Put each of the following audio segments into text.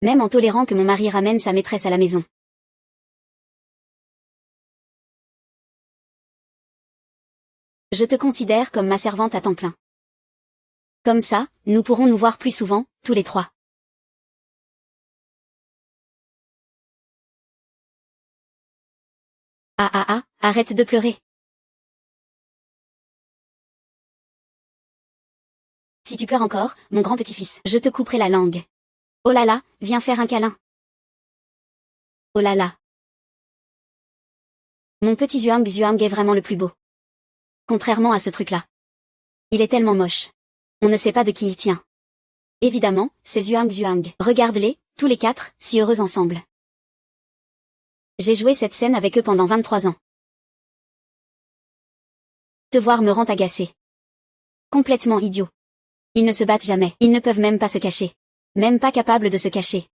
Même en tolérant que mon mari ramène sa maîtresse à la maison. Je te considère comme ma servante à temps plein. Comme ça, nous pourrons nous voir plus souvent, tous les trois. Arrête de pleurer. Si tu pleures encore, mon grand petit-fils, je te couperai la langue. Oh là là, viens faire un câlin. Oh là là. Mon petit Zhuang est vraiment le plus beau. Contrairement à ce truc-là. Il est tellement moche. On ne sait pas de qui il tient. Évidemment, c'est Zhuang. Regarde-les, tous les quatre, si heureux ensemble. J'ai joué cette scène avec eux pendant 23 ans. Te voir me rend agacé. Complètement idiot. Ils ne se battent jamais, ils ne peuvent même pas se cacher. Même pas capables de se cacher.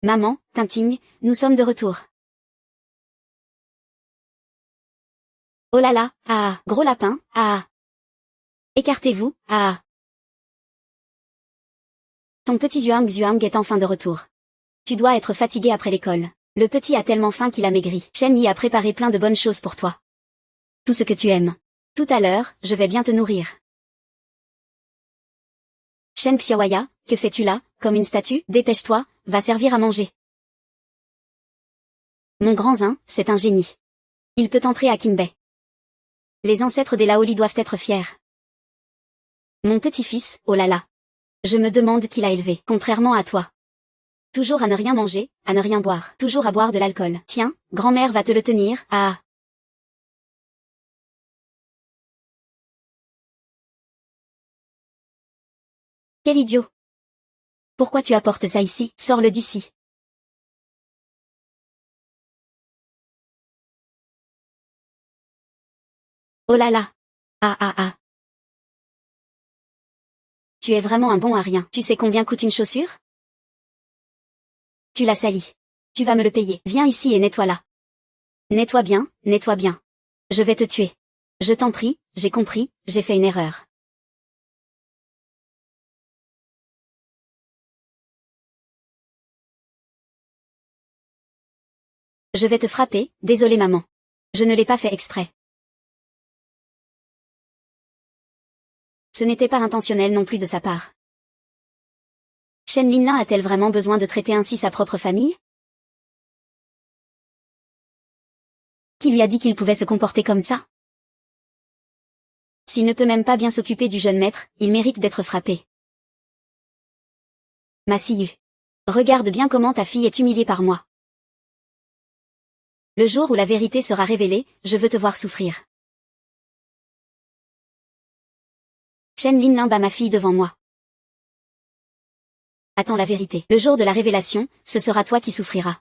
Maman, Tinting, nous sommes de retour. Oh là là, gros lapin, Écartez-vous, Ton petit Zhuang est enfin de retour. Tu dois être fatigué après l'école. Le petit a tellement faim qu'il a maigri. Shen Yi a préparé plein de bonnes choses pour toi. Tout ce que tu aimes. Tout à l'heure, je vais bien te nourrir. Shen Xiaoya, que fais-tu là, comme une statue? Dépêche-toi, va servir à manger. Mon grand Zin, c'est un génie. Il peut entrer à Qinbei. Les ancêtres des Laoli doivent être fiers. Mon petit-fils, oh là là. Je me demande qui l'a élevé, contrairement à toi. Toujours à ne rien manger, à ne rien boire, toujours à boire de l'alcool. Tiens, grand-mère va te le tenir, Quel idiot. Pourquoi tu apportes ça ici? Sors-le d'ici. Oh là là. Tu es vraiment un bon à rien. Tu sais combien coûte une chaussure? Tu l'as sali. Tu vas me le payer. Viens ici et nettoie-la. Nettoie bien, nettoie bien. Je vais te tuer. Je t'en prie, j'ai compris, j'ai fait une erreur. Je vais te frapper, désolé maman. Je ne l'ai pas fait exprès. Ce n'était pas intentionnel non plus de sa part. Shen Linlin a-t-elle vraiment besoin de traiter ainsi sa propre famille? Qui lui a dit qu'il pouvait se comporter comme ça? S'il ne peut même pas bien s'occuper du jeune maître, il mérite d'être frappé. Ma Siyu. Regarde bien comment ta fille est humiliée par moi. Le jour où la vérité sera révélée, je veux te voir souffrir. Shen Linlin bat ma fille devant moi. Attends la vérité. Le jour de la révélation, ce sera toi qui souffriras.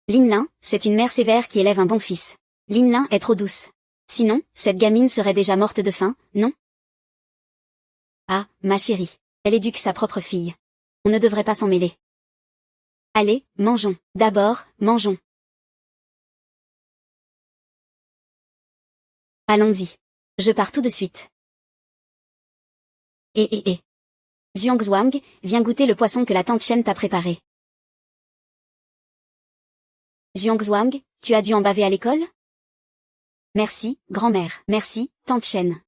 Linlin, c'est une mère sévère qui élève un bon fils. Linlin est trop douce. Sinon, cette gamine serait déjà morte de faim, non? Ah, ma chérie. Elle éduque sa propre fille. On ne devrait pas s'en mêler. Allez, mangeons. D'abord, mangeons. Allons-y. Je pars tout de suite. Zhuang, viens goûter le poisson que la tante Chen t'a préparé. Zhuang, tu as dû en baver à l'école? Merci, grand-mère. Merci, tante Chen.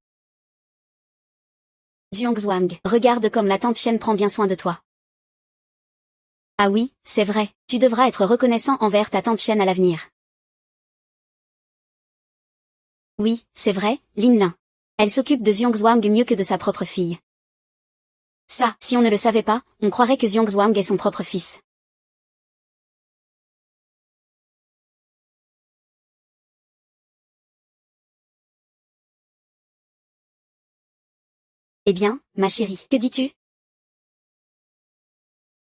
Zhuang, regarde comme la tante Chen prend bien soin de toi. Ah oui, c'est vrai, tu devras être reconnaissant envers ta tante Chen à l'avenir. Oui, c'est vrai, Linlin. Elle s'occupe de Zhuang mieux que de sa propre fille. Ça, si on ne le savait pas, on croirait que Zhuang est son propre fils. Eh bien, ma chérie, que dis-tu?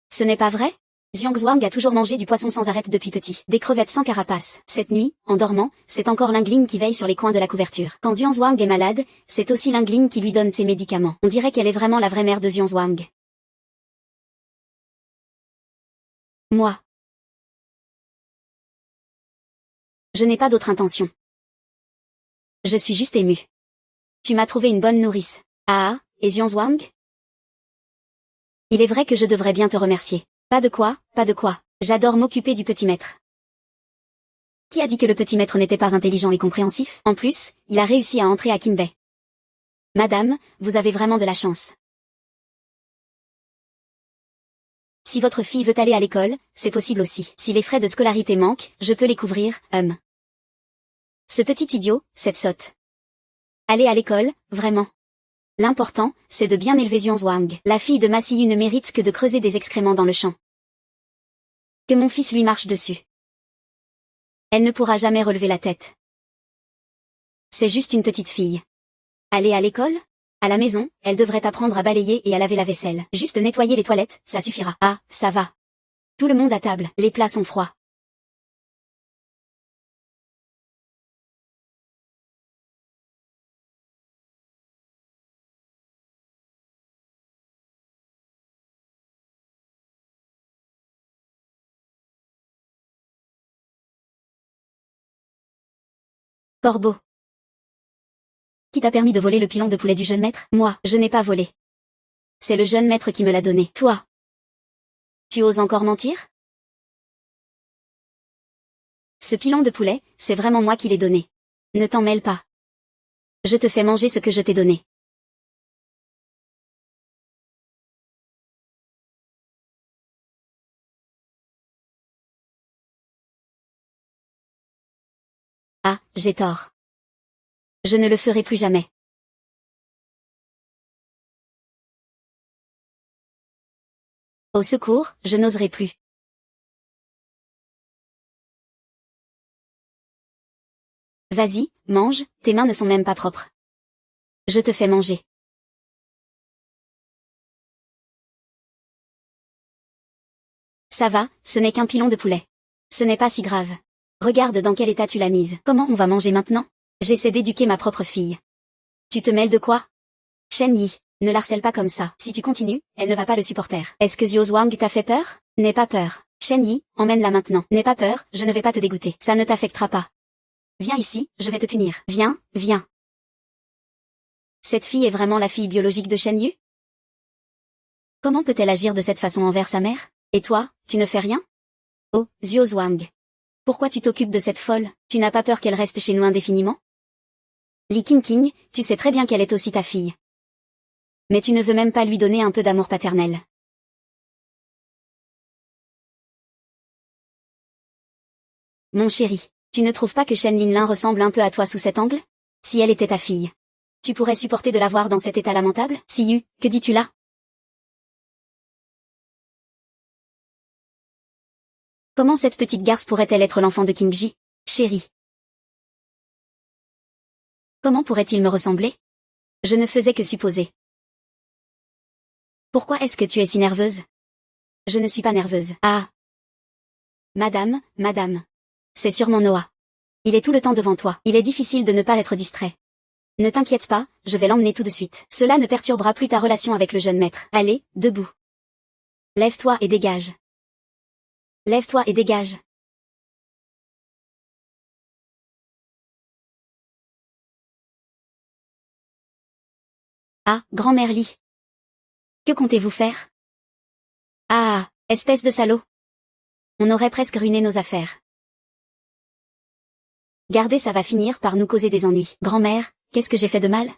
Ce n'est pas vrai? Zhuang a toujours mangé du poisson sans arrêt depuis petit, des crevettes sans carapace. Cette nuit, en dormant, c'est encore Lingling qui veille sur les coins de la couverture. Quand Zhuang est malade, c'est aussi Lingling qui lui donne ses médicaments. On dirait qu'elle est vraiment la vraie mère de Zhuang. Moi. Je n'ai pas d'autre intention. Je suis juste émue. Tu m'as trouvé une bonne nourrice. et Xuanzhuang? Il est vrai que je devrais bien te remercier. Pas de quoi, pas de quoi. J'adore m'occuper du petit maître. Qui a dit que le petit maître n'était pas intelligent et compréhensif? En plus, il a réussi à entrer à Kinbei. Madame, vous avez vraiment de la chance. Si votre fille veut aller à l'école, c'est possible aussi. Si les frais de scolarité manquent, je peux les couvrir, Ce petit idiot, cette sotte. Aller à l'école, vraiment. L'important, c'est de bien élever Xuanzhuang. La fille de Ma Siyu ne mérite que de creuser des excréments dans le champ. Que mon fils lui marche dessus. Elle ne pourra jamais relever la tête. C'est juste une petite fille. Aller à l'école? À la maison, elle devrait apprendre à balayer et à laver la vaisselle. Juste nettoyer les toilettes, ça suffira. Ah, ça va. Tout le monde à table, les plats sont froids. Corbeau. Qui t'a permis de voler le pilon de poulet du jeune maître? Moi, je n'ai pas volé. C'est le jeune maître qui me l'a donné. Toi. Tu oses encore mentir? Ce pilon de poulet, c'est vraiment moi qui l'ai donné. Ne t'en mêle pas. Je te fais manger ce que je t'ai donné. Ah, j'ai tort. Je ne le ferai plus jamais. Au secours, je n'oserai plus. Vas-y, mange, tes mains ne sont même pas propres. Je te fais manger. Ça va, ce n'est qu'un pilon de poulet. Ce n'est pas si grave. Regarde dans quel état tu l'as mise. Comment on va manger maintenant? J'essaie d'éduquer ma propre fille. Tu te mêles de quoi? Shen Yi, ne l'harcèle pas comme ça. Si tu continues, elle ne va pas le supporter. Est-ce que Xuanzhuang t'a fait peur? N'aie pas peur. Shen Yi, emmène-la maintenant. N'aie pas peur, je ne vais pas te dégoûter. Ça ne t'affectera pas. Viens ici, je vais te punir. Viens, viens. Cette fille est vraiment la fille biologique de Shen Yu? Comment peut-elle agir de cette façon envers sa mère? Et toi, tu ne fais rien? Oh, Xuanzhuang. Pourquoi tu t'occupes de cette folle? Tu n'as pas peur qu'elle reste chez nous indéfiniment? Li Qingqing, tu sais très bien qu'elle est aussi ta fille. Mais tu ne veux même pas lui donner un peu d'amour paternel. Mon chéri, tu ne trouves pas que Shen Linlin ressemble un peu à toi sous cet angle? Si elle était ta fille, tu pourrais supporter de la voir dans cet état lamentable? Siyu, que dis-tu là? Comment cette petite garce pourrait-elle être l'enfant de Qingji? Chéri. Comment pourrait-il me ressembler? Je ne faisais que supposer. Pourquoi est-ce que tu es si nerveuse? Je ne suis pas nerveuse. Ah. Madame, madame. C'est sûrement Noah. Il est tout le temps devant toi. Il est difficile de ne pas être distrait. Ne t'inquiète pas, je vais l'emmener tout de suite. Cela ne perturbera plus ta relation avec le jeune maître. Allez, debout. Lève-toi et dégage. Lève-toi et dégage. Ah, grand-mère Li. Que comptez-vous faire? Ah, espèce de salaud. On aurait presque ruiné nos affaires. Gardez, ça va finir par nous causer des ennuis. Grand-mère, qu'est-ce que j'ai fait de mal?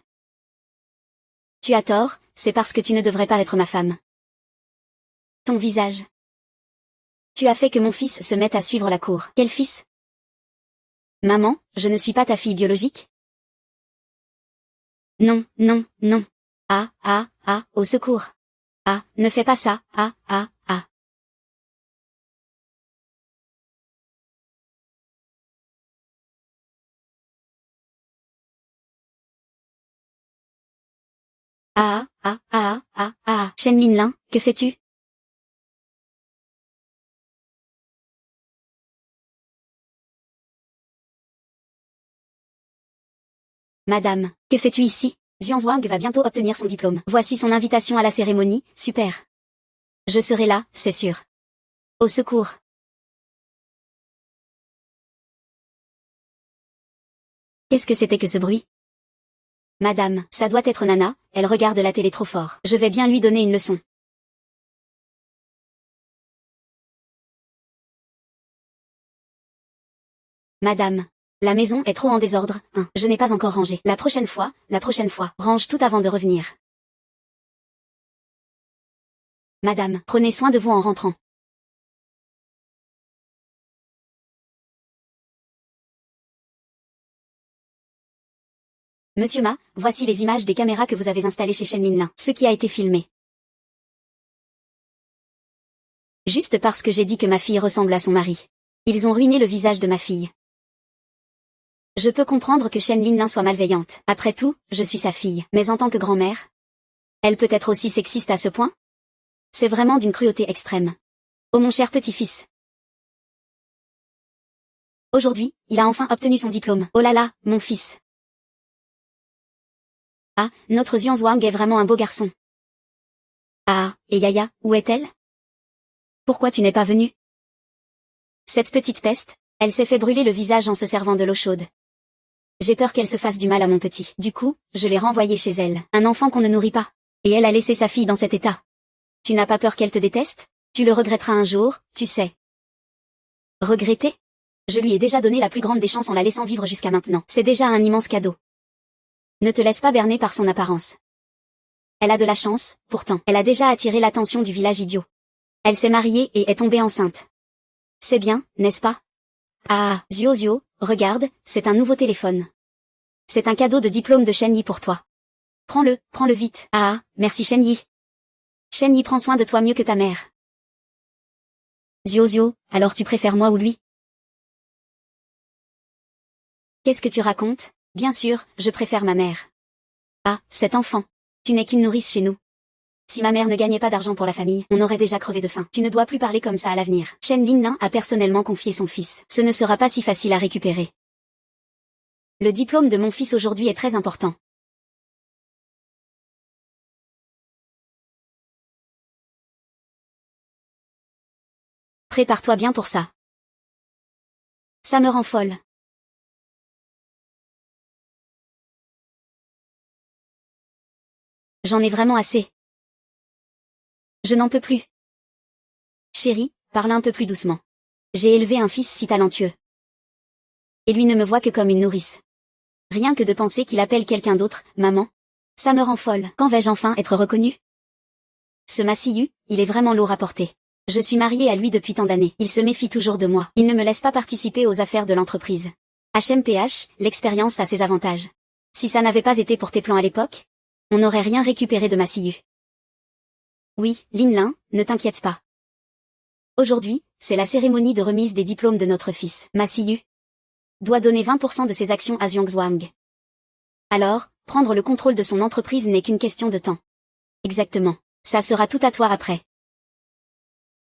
Tu as tort, c'est parce que tu ne devrais pas être ma femme. Ton visage. Tu as fait que mon fils se mette à suivre la cour. Quel fils? Maman, je ne suis pas ta fille biologique? Non, non, non. Ah, ah, ah, au secours. Ah, ne fais pas ça, ah, ah, ah. Ah, ah, ah, ah, ah. Shen Linlin, que fais-tu? Madame, que fais-tu ici? Xuanzhuang va bientôt obtenir son diplôme. Voici son invitation à la cérémonie, super. Je serai là, c'est sûr. Au secours. Qu'est-ce que c'était que ce bruit? Madame, ça doit être Nana, elle regarde la télé trop fort. Je vais bien lui donner une leçon. Madame, la maison est trop en désordre, hein. Je n'ai pas encore rangé. La prochaine fois, range tout avant de revenir. Madame, prenez soin de vous en rentrant. Monsieur Ma, voici les images des caméras que vous avez installées chez Shen Linlin. Ce qui a été filmé. Juste parce que j'ai dit que ma fille ressemble à son mari. Ils ont ruiné le visage de ma fille. Je peux comprendre que Shen Linlin soit malveillante. Après tout, je suis sa fille. Mais en tant que grand-mère, elle peut être aussi sexiste à ce point? C'est vraiment d'une cruauté extrême. Oh mon cher petit-fils. Aujourd'hui, il a enfin obtenu son diplôme. Oh là là, mon fils. Ah, notre Xuanzhuang est vraiment un beau garçon. Ah, et Yaya, où est-elle? Pourquoi tu n'es pas venue? Cette petite peste, elle s'est fait brûler le visage en se servant de l'eau chaude. J'ai peur qu'elle se fasse du mal à mon petit. Du coup, je l'ai renvoyée chez elle. Un enfant qu'on ne nourrit pas. Et elle a laissé sa fille dans cet état. Tu n'as pas peur qu'elle te déteste? Tu le regretteras un jour, tu sais. Regretter? Je lui ai déjà donné la plus grande des chances en la laissant vivre jusqu'à maintenant. C'est déjà un immense cadeau. Ne te laisse pas berner par son apparence. Elle a de la chance, pourtant. Elle a déjà attiré l'attention du village idiot. Elle s'est mariée et est tombée enceinte. C'est bien, n'est-ce pas? Ah, Zio, regarde, c'est un nouveau téléphone. C'est un cadeau de diplôme de Shen Yi pour toi. Prends-le vite. Ah, merci Shen Yi. Shen Yi prend soin de toi mieux que ta mère. Zio, alors tu préfères moi ou lui? Qu'est-ce que tu racontes? Bien sûr, je préfère ma mère. Ah, cet enfant. Tu n'es qu'une nourrice chez nous. Si ma mère ne gagnait pas d'argent pour la famille, on aurait déjà crevé de faim. Tu ne dois plus parler comme ça à l'avenir. Shen Linlin a personnellement confié son fils. Ce ne sera pas si facile à récupérer. Le diplôme de mon fils aujourd'hui est très important. Prépare-toi bien pour ça. Ça me rend folle. J'en ai vraiment assez. Je n'en peux plus. Chérie, parle un peu plus doucement. J'ai élevé un fils si talentueux. Et lui ne me voit que comme une nourrice. Rien que de penser qu'il appelle quelqu'un d'autre, maman. Ça me rend folle. Quand vais-je enfin être reconnue? Ce Massiyu, il est vraiment lourd à porter. Je suis mariée à lui depuis tant d'années. Il se méfie toujours de moi. Il ne me laisse pas participer aux affaires de l'entreprise. HMPH, l'expérience a ses avantages. Si ça n'avait pas été pour tes plans à l'époque, on n'aurait rien récupéré de Massiyu. Oui, Linlin, ne t'inquiète pas. Aujourd'hui, c'est la cérémonie de remise des diplômes de notre fils. Massiyu doit donner 20% de ses actions à Xuanzhuang. Alors, prendre le contrôle de son entreprise n'est qu'une question de temps. Exactement. Ça sera tout à toi après.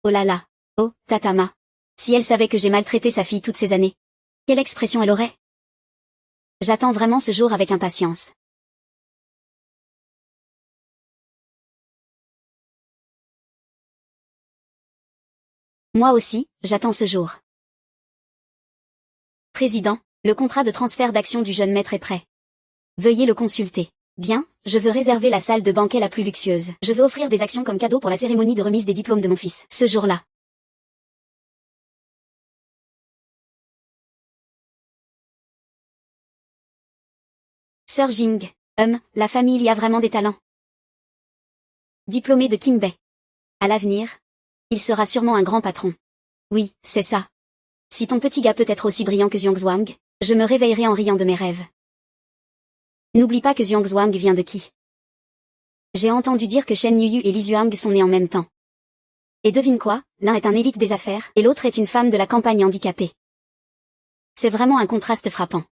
Oh là là. Oh, Tatama. Si elle savait que j'ai maltraité sa fille toutes ces années. Quelle expression elle aurait? J'attends vraiment ce jour avec impatience. Moi aussi, j'attends ce jour. Président, le contrat de transfert d'actions du jeune maître est prêt. Veuillez le consulter. Bien, je veux réserver la salle de banquet la plus luxueuse. Je veux offrir des actions comme cadeau pour la cérémonie de remise des diplômes de mon fils. Ce jour-là. Sir Jing. La famille y a vraiment des talents. Diplômé de Qingbei. À l'avenir, il sera sûrement un grand patron. Oui, c'est ça. Si ton petit gars peut être aussi brillant que Xuanzhuang, je me réveillerai en riant de mes rêves. N'oublie pas que Xuanzhuang vient de qui? J'ai entendu dire que Shen Yuyu et Li Xuang sont nés en même temps. Et devine quoi, l'un est un élite des affaires, et l'autre est une femme de la campagne handicapée. C'est vraiment un contraste frappant.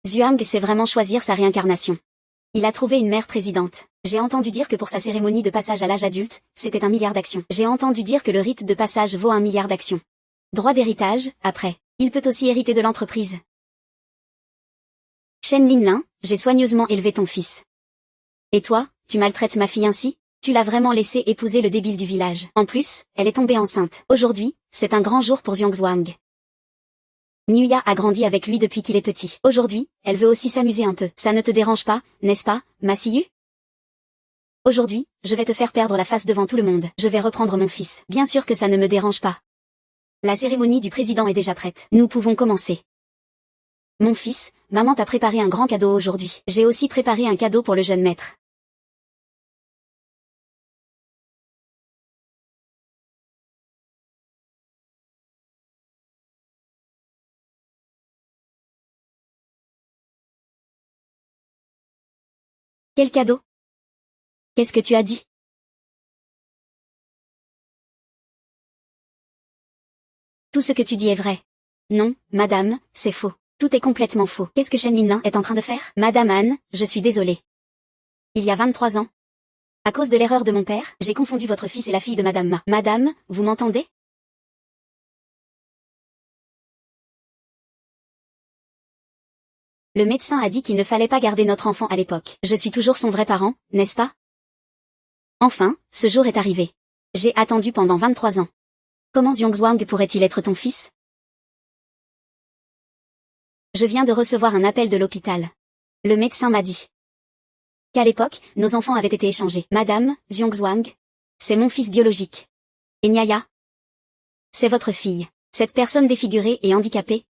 Xuang sait vraiment choisir sa réincarnation. Il a trouvé une mère présidente. J'ai entendu dire que pour sa cérémonie de passage à l'âge adulte, c'était 1 milliard d'actions. J'ai entendu dire que le rite de passage vaut 1 milliard d'actions. Droit d'héritage, après. Il peut aussi hériter de l'entreprise. Shen Linlin, j'ai soigneusement élevé ton fils. Et toi, tu maltraites ma fille ainsi? Tu l'as vraiment laissé épouser le débile du village. En plus, elle est tombée enceinte. Aujourd'hui, c'est un grand jour pour Xuanzhuang. Nyuya a grandi avec lui depuis qu'il est petit. Aujourd'hui, elle veut aussi s'amuser un peu. Ça ne te dérange pas, n'est-ce pas, Masiyu? Aujourd'hui, je vais te faire perdre la face devant tout le monde. Je vais reprendre mon fils. Bien sûr que ça ne me dérange pas. La cérémonie du président est déjà prête. Nous pouvons commencer. Mon fils, maman t'a préparé un grand cadeau aujourd'hui. J'ai aussi préparé un cadeau pour le jeune maître. Quel cadeau? Qu'est-ce que tu as dit? Tout ce que tu dis est vrai. Non, madame, c'est faux. Tout est complètement faux. Qu'est-ce que Shen Linlin est en train de faire? Madame Anne, je suis désolée. Il y a 23 ans. À cause de l'erreur de mon père, j'ai confondu votre fils et la fille de Madame Ma. Madame, vous m'entendez? Le médecin a dit qu'il ne fallait pas garder notre enfant à l'époque. Je suis toujours son vrai parent, n'est-ce pas? Enfin, ce jour est arrivé. J'ai attendu pendant 23 ans. Comment Xiongzhuang pourrait-il être ton fils? Je viens de recevoir un appel de l'hôpital. Le médecin m'a dit qu'à l'époque, nos enfants avaient été échangés. Madame, Xiongzhuang, c'est mon fils biologique. Et Nyaya, c'est votre fille. Cette personne défigurée et handicapée.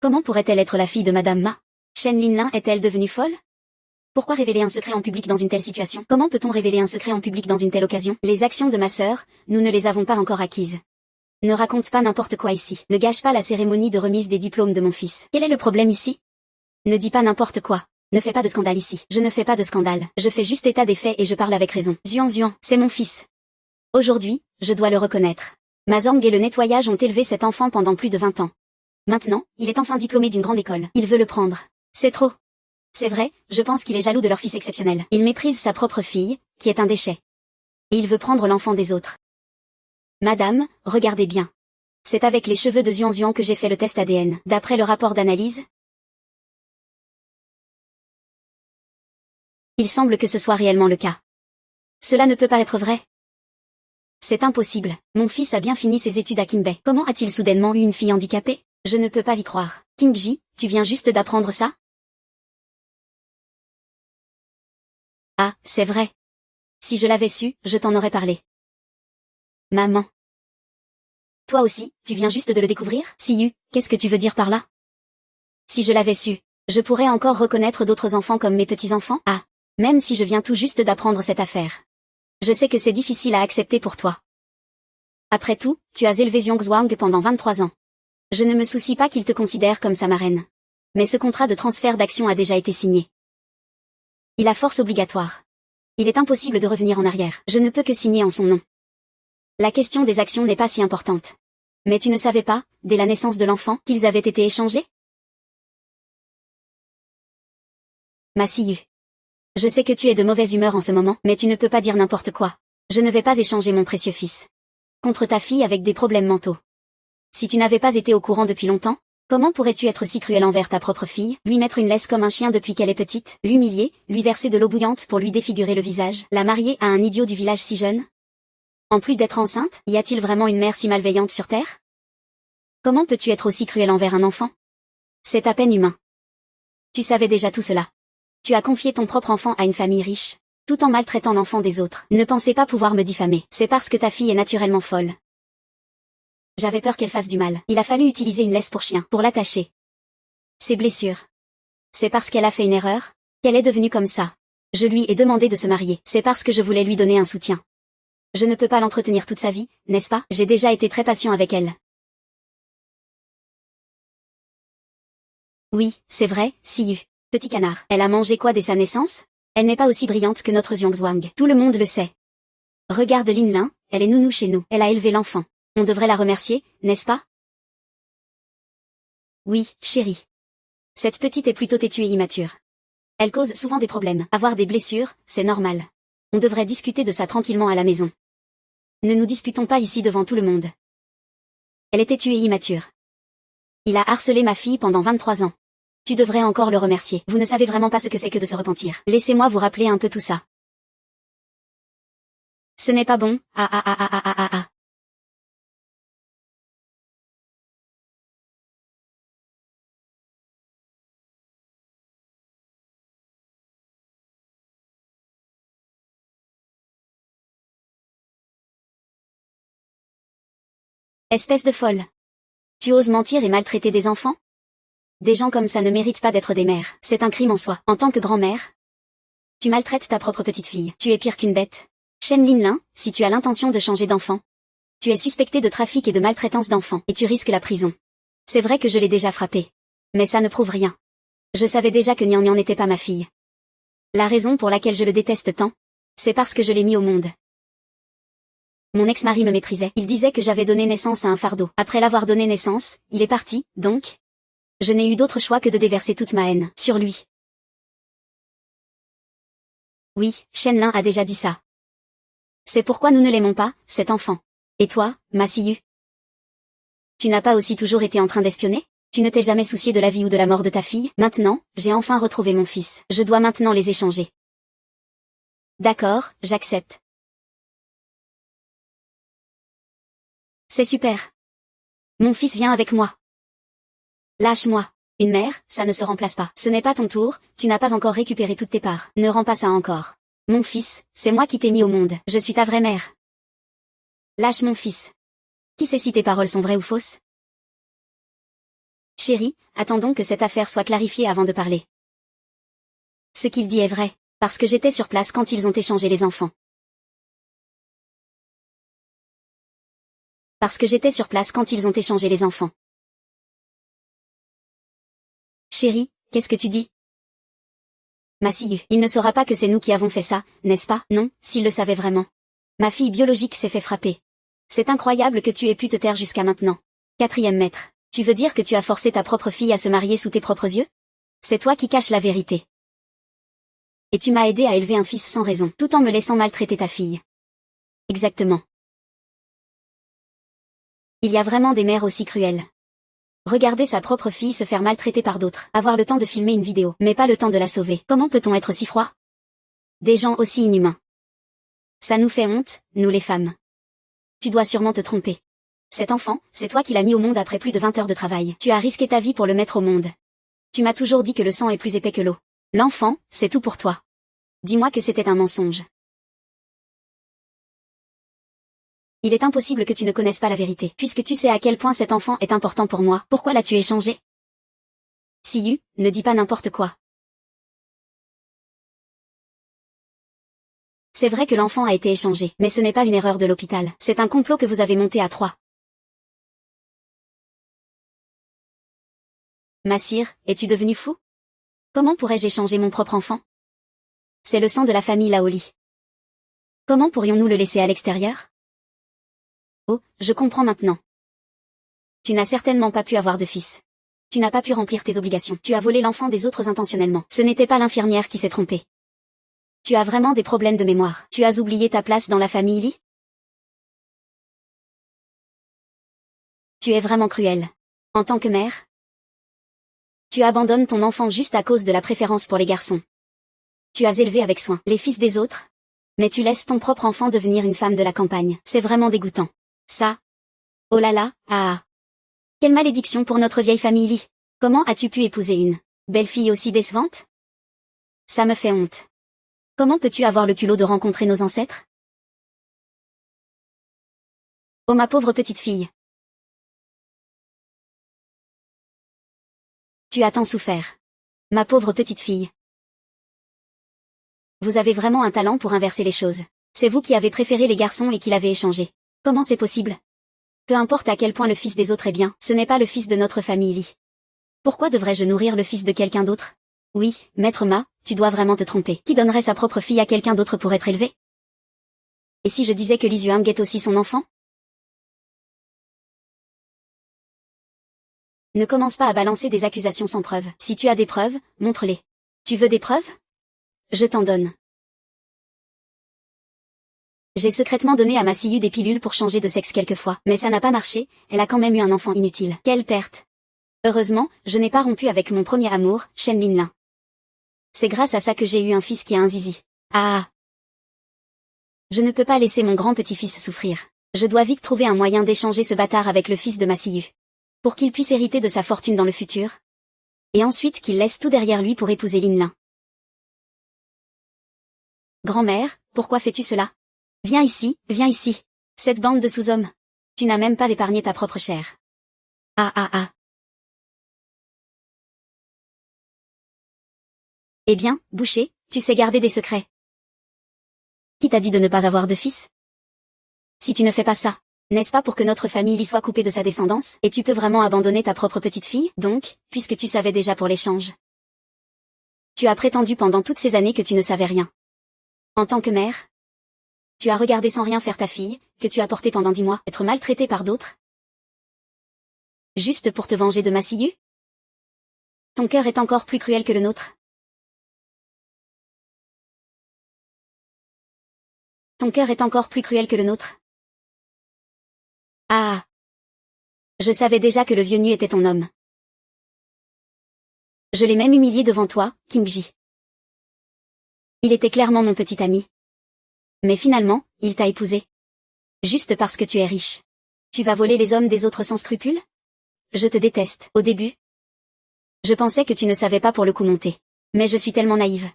Comment pourrait-elle être la fille de Madame Ma? Shen Linlin est-elle devenue folle? Pourquoi révéler un secret en public dans une telle situation? Comment peut-on révéler un secret en public dans une telle occasion? Les actions de ma sœur, nous ne les avons pas encore acquises. Ne raconte pas n'importe quoi ici. Ne gâche pas la cérémonie de remise des diplômes de mon fils. Quel est le problème ici? Ne dis pas n'importe quoi. Ne fais pas de scandale ici. Je ne fais pas de scandale. Je fais juste état des faits et je parle avec raison. Xuan, c'est mon fils. Aujourd'hui, je dois le reconnaître. Mazang et le nettoyage ont élevé cet enfant pendant plus de 20 ans. Maintenant, il est enfin diplômé d'une grande école. Il veut le prendre. C'est trop. C'est vrai, je pense qu'il est jaloux de leur fils exceptionnel. Il méprise sa propre fille, qui est un déchet. Et il veut prendre l'enfant des autres. Madame, regardez bien. C'est avec les cheveux de Xian que j'ai fait le test ADN. D'après le rapport d'analyse, il semble que ce soit réellement le cas. Cela ne peut pas être vrai. C'est impossible. Mon fils a bien fini ses études à Kinbei. Comment a-t-il soudainement eu une fille handicapée? Je ne peux pas y croire. Kingji, tu viens juste d'apprendre ça? Ah, c'est vrai. Si je l'avais su, je t'en aurais parlé. Maman. Toi aussi, tu viens juste de le découvrir? Siyu, qu'est-ce que tu veux dire par là? Si je l'avais su, je pourrais encore reconnaître d'autres enfants comme mes petits-enfants? Ah, même si je viens tout juste d'apprendre cette affaire. Je sais que c'est difficile à accepter pour toi. Après tout, tu as élevé Xiongzhuang pendant 23 ans. Je ne me soucie pas qu'il te considère comme sa marraine. Mais ce contrat de transfert d'action a déjà été signé. Il a force obligatoire. Il est impossible de revenir en arrière. Je ne peux que signer en son nom. La question des actions n'est pas si importante. Mais tu ne savais pas, dès la naissance de l'enfant, qu'ils avaient été échangés? Masiyu. Je sais que tu es de mauvaise humeur en ce moment, mais tu ne peux pas dire n'importe quoi. Je ne vais pas échanger mon précieux fils contre ta fille avec des problèmes mentaux. Si tu n'avais pas été au courant depuis longtemps, comment pourrais-tu être si cruel envers ta propre fille, lui mettre une laisse comme un chien depuis qu'elle est petite, l'humilier, lui verser de l'eau bouillante pour lui défigurer le visage, la marier à un idiot du village si jeune? En plus d'être enceinte, y a-t-il vraiment une mère si malveillante sur Terre? Comment peux-tu être aussi cruel envers un enfant? C'est à peine humain. Tu savais déjà tout cela. Tu as confié ton propre enfant à une famille riche, tout en maltraitant l'enfant des autres. Ne pensez pas pouvoir me diffamer. C'est parce que ta fille est naturellement folle. J'avais peur qu'elle fasse du mal. Il a fallu utiliser une laisse pour chien, pour l'attacher. Ses blessures. C'est parce qu'elle a fait une erreur, qu'elle est devenue comme ça. Je lui ai demandé de se marier. C'est parce que je voulais lui donner un soutien. Je ne peux pas l'entretenir toute sa vie, n'est-ce pas? J'ai déjà été très patient avec elle. Oui, c'est vrai, Siyu. Petit canard. Elle a mangé quoi dès sa naissance? Elle n'est pas aussi brillante que notre Xiongzhuang. Tout le monde le sait. Regarde Linlin, elle est nounou chez nous. Elle a élevé l'enfant. On devrait la remercier, n'est-ce pas? Oui, chérie. Cette petite est plutôt têtue et immature. Elle cause souvent des problèmes. Avoir des blessures, c'est normal. On devrait discuter de ça tranquillement à la maison. Ne nous disputons pas ici devant tout le monde. Elle est têtue et immature. Il a harcelé ma fille pendant 23 ans. Tu devrais encore le remercier. Vous ne savez vraiment pas ce que c'est que de se repentir. Laissez-moi vous rappeler un peu tout ça. Ce n'est pas bon, ah ah ah ah ah ah ah. Espèce de folle. Tu oses mentir et maltraiter des enfants? Des gens comme ça ne méritent pas d'être des mères. C'est un crime en soi. En tant que grand-mère, tu maltraites ta propre petite fille. Tu es pire qu'une bête. Shen Linlin, si tu as l'intention de changer d'enfant, tu es suspecté de trafic et de maltraitance d'enfants, et tu risques la prison. C'est vrai que je l'ai déjà frappé. Mais ça ne prouve rien. Je savais déjà que Nian Nian n'était pas ma fille. La raison pour laquelle je le déteste tant, c'est parce que je l'ai mis au monde. Mon ex-mari me méprisait. Il disait que j'avais donné naissance à un fardeau. Après l'avoir donné naissance, il est parti, donc je n'ai eu d'autre choix que de déverser toute ma haine sur lui. Oui, Shenlin a déjà dit ça. C'est pourquoi nous ne l'aimons pas, cet enfant. Et toi, Ma Siyu? Tu n'as pas aussi toujours été en train d'espionner? Tu ne t'es jamais soucié de la vie ou de la mort de ta fille? Maintenant, j'ai enfin retrouvé mon fils. Je dois maintenant les échanger. D'accord, j'accepte. C'est super. Mon fils vient avec moi. Lâche-moi. Une mère, ça ne se remplace pas. Ce n'est pas ton tour, tu n'as pas encore récupéré toutes tes parts. Ne rends pas ça encore. Mon fils, c'est moi qui t'ai mis au monde. Je suis ta vraie mère. Lâche mon fils. Qui sait si tes paroles sont vraies ou fausses? Chérie, attendons que cette affaire soit clarifiée avant de parler. Ce qu'il dit est vrai, parce que j'étais sur place quand ils ont échangé les enfants. Parce que j'étais sur place quand ils ont échangé les enfants. Chérie, qu'est-ce que tu dis? Ma Siyu, il ne saura pas que c'est nous qui avons fait ça, n'est-ce pas? Non, s'il le savait vraiment. Ma fille biologique s'est fait frapper. C'est incroyable que tu aies pu te taire jusqu'à maintenant. 4e maître. Tu veux dire que tu as forcé ta propre fille à se marier sous tes propres yeux? C'est toi qui caches la vérité. Et tu m'as aidé à élever un fils sans raison, tout en me laissant maltraiter ta fille. Exactement. Il y a vraiment des mères aussi cruelles. Regarder sa propre fille se faire maltraiter par d'autres, avoir le temps de filmer une vidéo, mais pas le temps de la sauver. Comment peut-on être si froid? Des gens aussi inhumains. Ça nous fait honte, nous les femmes. Tu dois sûrement te tromper. Cet enfant, c'est toi qui l'as mis au monde après plus de 20 heures de travail. Tu as risqué ta vie pour le mettre au monde. Tu m'as toujours dit que le sang est plus épais que l'eau. L'enfant, c'est tout pour toi. Dis-moi que c'était un mensonge. Il est impossible que tu ne connaisses pas la vérité. Puisque tu sais à quel point cet enfant est important pour moi, pourquoi l'as-tu échangé? Siyu, ne dis pas n'importe quoi. C'est vrai que l'enfant a été échangé, mais ce n'est pas une erreur de l'hôpital. C'est un complot que vous avez monté à 3. Massir, es-tu devenu fou? Comment pourrais-je échanger mon propre enfant? C'est le sang de la famille Laoli. Comment pourrions-nous le laisser à l'extérieur? Oh, je comprends maintenant. Tu n'as certainement pas pu avoir de fils. Tu n'as pas pu remplir tes obligations. Tu as volé l'enfant des autres intentionnellement. Ce n'était pas l'infirmière qui s'est trompée. Tu as vraiment des problèmes de mémoire. Tu as oublié ta place dans la famille Li? Tu es vraiment cruel. En tant que mère, tu abandonnes ton enfant juste à cause de la préférence pour les garçons. Tu as élevé avec soin les fils des autres, mais tu laisses ton propre enfant devenir une femme de la campagne. C'est vraiment dégoûtant. Ça. Oh là là, ah. Quelle malédiction pour notre vieille famille Li. Comment as-tu pu épouser une belle-fille aussi décevante? Ça me fait honte. Comment peux-tu avoir le culot de rencontrer nos ancêtres? Oh ma pauvre petite fille. Tu as tant souffert. Ma pauvre petite fille. Vous avez vraiment un talent pour inverser les choses. C'est vous qui avez préféré les garçons et qui l'avez échangé. Comment c'est possible? Peu importe à quel point le fils des autres est bien, ce n'est pas le fils de notre famille Li. Pourquoi devrais-je nourrir le fils de quelqu'un d'autre? Oui, maître Ma, tu dois vraiment te tromper. Qui donnerait sa propre fille à quelqu'un d'autre pour être élevé? Et si je disais que Li Zuang est aussi son enfant? Ne commence pas à balancer des accusations sans preuve. Si tu as des preuves, montre-les. Tu veux des preuves? Je t'en donne. J'ai secrètement donné à Ma Siyu des pilules pour changer de sexe quelquefois, mais ça n'a pas marché, elle a quand même eu un enfant inutile. Quelle perte! Heureusement, je n'ai pas rompu avec mon premier amour, Shen Linlin. C'est grâce à ça que j'ai eu un fils qui a un zizi. Ah! Je ne peux pas laisser mon grand petit-fils souffrir. Je dois vite trouver un moyen d'échanger ce bâtard avec le fils de Ma Siyu. Pour qu'il puisse hériter de sa fortune dans le futur. Et ensuite qu'il laisse tout derrière lui pour épouser Linlin. Grand-mère, pourquoi fais-tu cela? Viens ici, viens ici. Cette bande de sous-hommes. Tu n'as même pas épargné ta propre chair. Ah ah ah. Eh bien, boucher, tu sais garder des secrets. Qui t'a dit de ne pas avoir de fils? Si tu ne fais pas ça, n'est-ce pas pour que notre famille y soit coupée de sa descendance, et tu peux vraiment abandonner ta propre petite fille, donc, puisque tu savais déjà pour l'échange. Tu as prétendu pendant toutes ces années que tu ne savais rien. En tant que mère, tu as regardé sans rien faire ta fille, que tu as portée pendant 10 mois, être maltraitée par d'autres? Juste pour te venger de Massiu? Ton cœur est encore plus cruel que le nôtre. Ton cœur est encore plus cruel que le nôtre. Ah. Je savais déjà que le vieux nu était ton homme. Je l'ai même humilié devant toi, Kim-ji. Il était clairement mon petit ami. Mais finalement, il t'a épousé. Juste parce que tu es riche. Tu vas voler les hommes des autres sans scrupules? Je te déteste. Au début, je pensais que tu ne savais pas pour le coup monter. Mais je suis tellement naïve.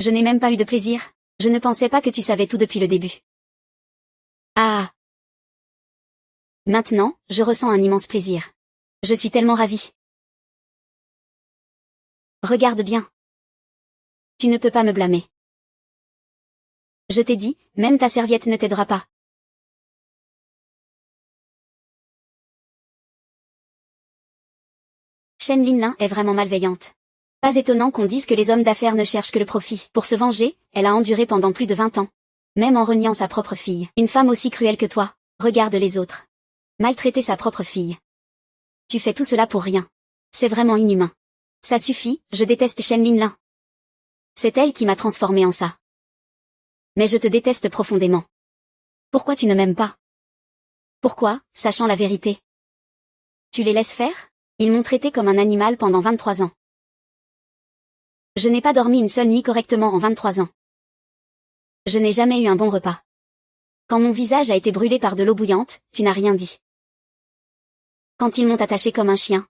Je n'ai même pas eu de plaisir. Je ne pensais pas que tu savais tout depuis le début. Ah. Maintenant, je ressens un immense plaisir. Je suis tellement ravie. Regarde bien. Tu ne peux pas me blâmer. Je t'ai dit, même ta serviette ne t'aidera pas. Shen Linlin est vraiment malveillante. Pas étonnant qu'on dise que les hommes d'affaires ne cherchent que le profit. Pour se venger, elle a enduré pendant plus de 20 ans. Même en reniant sa propre fille. Une femme aussi cruelle que toi. Regarde les autres. Maltraiter sa propre fille. Tu fais tout cela pour rien. C'est vraiment inhumain. Ça suffit, je déteste Shen Linlin. C'est elle qui m'a transformée en ça. Mais je te déteste profondément. Pourquoi tu ne m'aimes pas? Pourquoi, sachant la vérité? Tu les laisses faire? Ils m'ont traité comme un animal pendant 23 ans. Je n'ai pas dormi une seule nuit correctement en 23 ans. Je n'ai jamais eu un bon repas. Quand mon visage a été brûlé par de l'eau bouillante, tu n'as rien dit. Quand ils m'ont attaché comme un chien,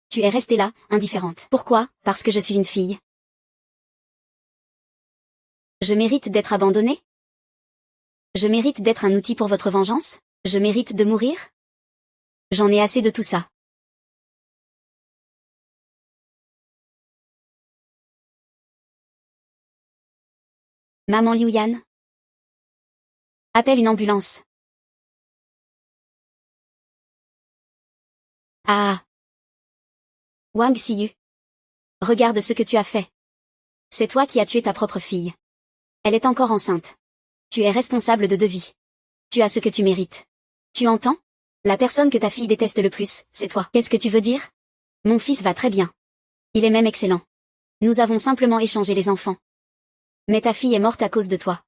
tu es restée là, indifférente. Pourquoi? Parce que je suis une fille. Je mérite d'être abandonnée? Je mérite d'être un outil pour votre vengeance? Je mérite de mourir? J'en ai assez de tout ça. Maman Liu Yan. Appelle une ambulance. Ah. Wang Xiyu. Regarde ce que tu as fait. C'est toi qui as tué ta propre fille. Elle est encore enceinte. Tu es responsable de 2 vies. Tu as ce que tu mérites. Tu entends? La personne que ta fille déteste le plus, c'est toi. Qu'est-ce que tu veux dire? Mon fils va très bien. Il est même excellent. Nous avons simplement échangé les enfants. Mais ta fille est morte à cause de toi.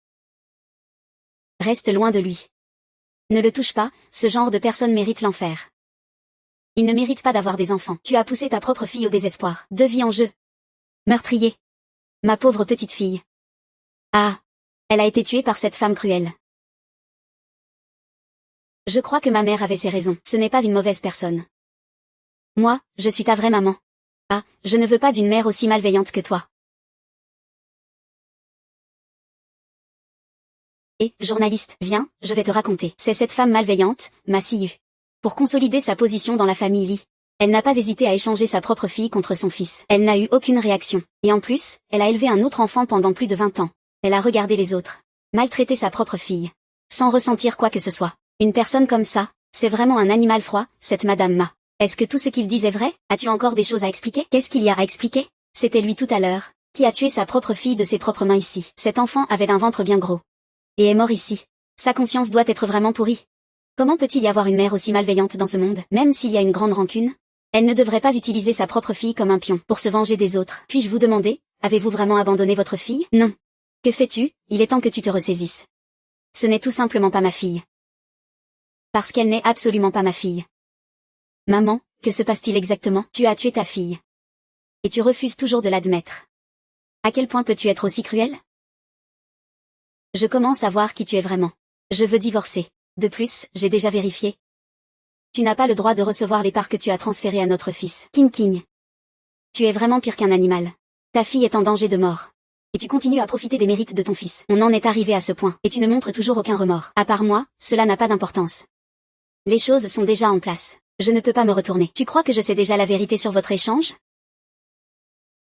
Reste loin de lui. Ne le touche pas, ce genre de personne mérite l'enfer. Il ne mérite pas d'avoir des enfants. Tu as poussé ta propre fille au désespoir. 2 vies en jeu. Meurtrier. Ma pauvre petite fille. Ah. Elle a été tuée par cette femme cruelle. Je crois que ma mère avait ses raisons. Ce n'est pas une mauvaise personne. Moi, je suis ta vraie maman. Ah, je ne veux pas d'une mère aussi malveillante que toi. Et, journaliste, viens, je vais te raconter. C'est cette femme malveillante, Massiu. Pour consolider sa position dans la famille Li. Elle n'a pas hésité à échanger sa propre fille contre son fils. Elle n'a eu aucune réaction. Et en plus, elle a élevé un autre enfant pendant plus de 20 ans. Elle a regardé les autres. Maltraité sa propre fille. Sans ressentir quoi que ce soit. Une personne comme ça, c'est vraiment un animal froid, cette Madame Ma. Est-ce que tout ce qu'il dit est vrai? As-tu encore des choses à expliquer? Qu'est-ce qu'il y a à expliquer? C'était lui tout à l'heure, qui a tué sa propre fille de ses propres mains ici. Cet enfant avait un ventre bien gros. Et est mort ici. Sa conscience doit être vraiment pourrie. Comment peut-il y avoir une mère aussi malveillante dans ce monde? Même s'il y a une grande rancune, elle ne devrait pas utiliser sa propre fille comme un pion pour se venger des autres. Puis-je vous demander, avez-vous vraiment abandonné votre fille? Non. Que fais-tu? Il est temps que tu te ressaisisses. Ce n'est tout simplement pas ma fille. Parce qu'elle n'est absolument pas ma fille. Maman, que se passe-t-il exactement? Tu as tué ta fille. Et tu refuses toujours de l'admettre. À quel point peux-tu être aussi cruel? Je commence à voir qui tu es vraiment. Je veux divorcer. De plus, j'ai déjà vérifié. Tu n'as pas le droit de recevoir les parts que tu as transférées à notre fils. Kim King. Tu es vraiment pire qu'un animal. Ta fille est en danger de mort. Et tu continues à profiter des mérites de ton fils. On en est arrivé à ce point. Et tu ne montres toujours aucun remords. À part moi, cela n'a pas d'importance. Les choses sont déjà en place. Je ne peux pas me retourner. Tu crois que je sais déjà la vérité sur votre échange?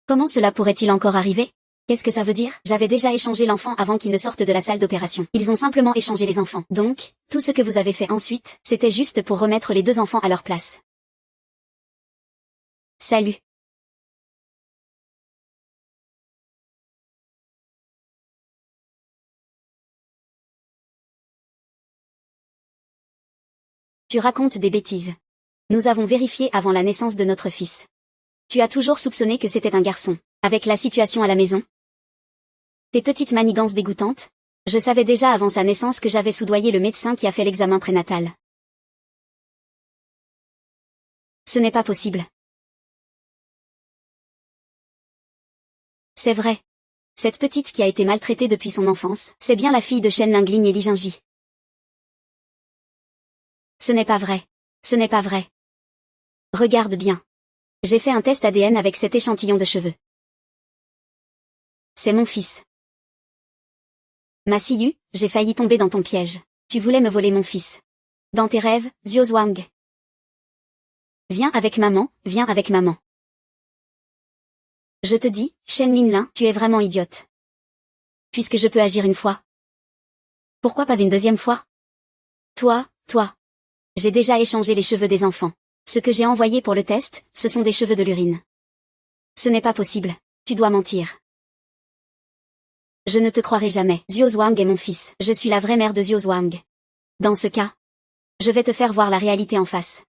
Comment cela pourrait-il encore arriver? Qu'est-ce que ça veut dire? J'avais déjà échangé l'enfant avant qu'il ne sorte de la salle d'opération. Ils ont simplement échangé les enfants. Donc, tout ce que vous avez fait ensuite, c'était juste pour remettre les deux enfants à leur place. Salut. Tu racontes des bêtises. Nous avons vérifié avant la naissance de notre fils. Tu as toujours soupçonné que c'était un garçon. Avec la situation à la maison? Tes petites manigances dégoûtantes? Je savais déjà avant sa naissance que j'avais soudoyé le médecin qui a fait l'examen prénatal. Ce n'est pas possible. C'est vrai. Cette petite qui a été maltraitée depuis son enfance, c'est bien la fille de Shen Lingling et Li Jingji. Ce n'est pas vrai. Ce n'est pas vrai. Regarde bien. J'ai fait un test ADN avec cet échantillon de cheveux. C'est mon fils. Ma Siyu, j'ai failli tomber dans ton piège. Tu voulais me voler mon fils. Dans tes rêves, Xiao Zhuang. Viens avec maman, viens avec maman. Je te dis, Shen Linlin, tu es vraiment idiote. Puisque je peux agir une fois. Pourquoi pas une deuxième fois? Toi. J'ai déjà échangé les cheveux des enfants. Ce que j'ai envoyé pour le test, ce sont des cheveux de l'urine. Ce n'est pas possible. Tu dois mentir. Je ne te croirai jamais. Xiao Zhuang est mon fils. Je suis la vraie mère de Xiao Zhuang. Dans ce cas, je vais te faire voir la réalité en face.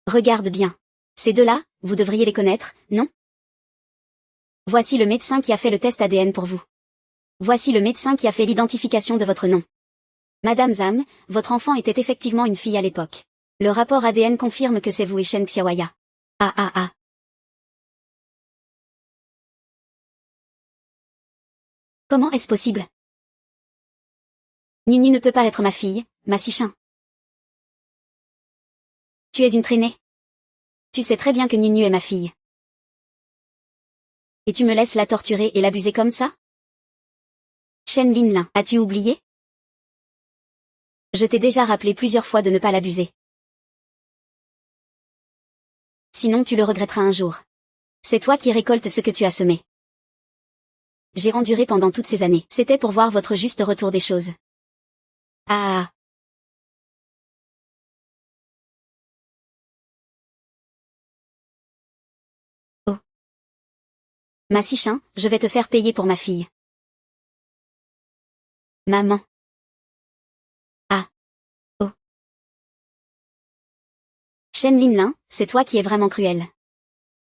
Regarde bien. Ces deux-là, vous devriez les connaître, non? Voici le médecin qui a fait le test ADN pour vous. Voici le médecin qui a fait l'identification de votre nom. Madame Zhang, votre enfant était effectivement une fille à l'époque. Le rapport ADN confirme que c'est vous et Shen Xiaoya. Ah. Comment est-ce possible? Nunu ne peut pas être ma fille, ma Sichin. Tu es une traînée. Tu sais très bien que Nunu est ma fille. Et tu me laisses la torturer et l'abuser comme ça? Shen Linlin, as-tu oublié? Je t'ai déjà rappelé plusieurs fois de ne pas l'abuser. Sinon tu le regretteras un jour. C'est toi qui récoltes ce que tu as semé. J'ai enduré pendant toutes ces années. C'était pour voir votre juste retour des choses. Ah. Oh. Ma Sichin, je vais te faire payer pour ma fille. Maman. Ah. Oh. Shen Linlin, c'est toi qui es vraiment cruel.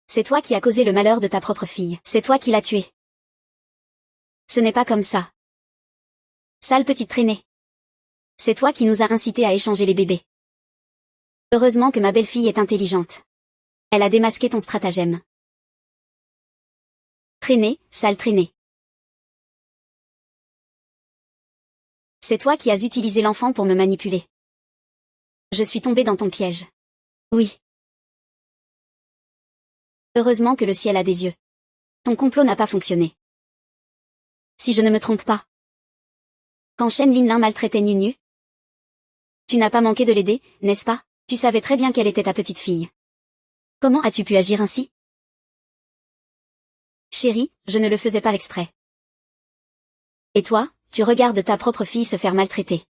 C'est toi qui as causé le malheur de ta propre fille. C'est toi qui l'as tuée. Ce n'est pas comme ça. Sale petite traînée. C'est toi qui nous as incités à échanger les bébés. Heureusement que ma belle-fille est intelligente. Elle a démasqué ton stratagème. Traînée, sale traînée. C'est toi qui as utilisé l'enfant pour me manipuler. Je suis tombée dans ton piège. Oui. Heureusement que le ciel a des yeux. Ton complot n'a pas fonctionné. Si je ne me trompe pas. Quand Shen Linlin maltraitait Nunu, tu n'as pas manqué de l'aider, n'est-ce pas? Tu savais très bien qu'elle était ta petite fille. Comment as-tu pu agir ainsi? Chérie, je ne le faisais pas exprès. Et toi, tu regardes ta propre fille se faire maltraiter.